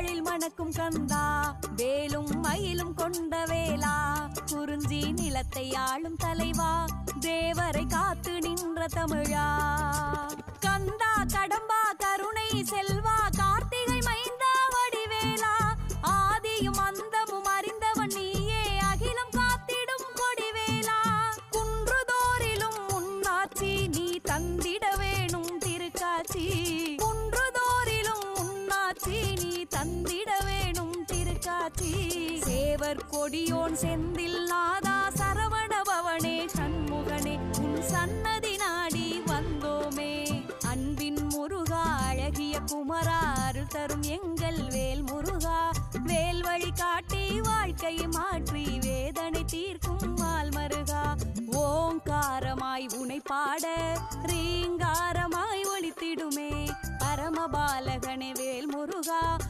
எழில் மணக்கும் கந்தா, வேலும் மயிலும் கொண்ட வேளா, குறிஞ்சி நிலத்தை ஆளும் தலைவா, தேவரை காத்து நின்ற தமிழா. கந்தா கடம்பா கருணை செல்வா, கார்த்திகை மைந்தா வடிவேலா, ஆதியும் அந்தமும் அறிந்தவன் நீயே, அகிலம் காத்திடும் கொடிவேலா. குன்றுதோறிலும் முன்னாட்சி நீ தந்திட வேணும் திருக்காட்சி, குன்றுதோறிலும் முன்னாட்சி நீ தந்திட வேணும் திருக்காட்சி. சேவர் கொடியோன் செந்தில் நாதா, சரவண பவனே சண்முகனே, உன் சன்னதி நாடி வந்தோமே. அன்பின் முருகா அழகிய குமரா, அருள் தரும் எங்கள் வேல் முருகா, வேல் வழி காட்டி வாழ்க்கை மாற்றி வேதனை தீர்க்கும் மால்மருகா. ஓங்காரமாய் உனை பாட ரீங்காரமாய் ஒலித்திடுமே, பரமபாலகனே வேல் முருகா.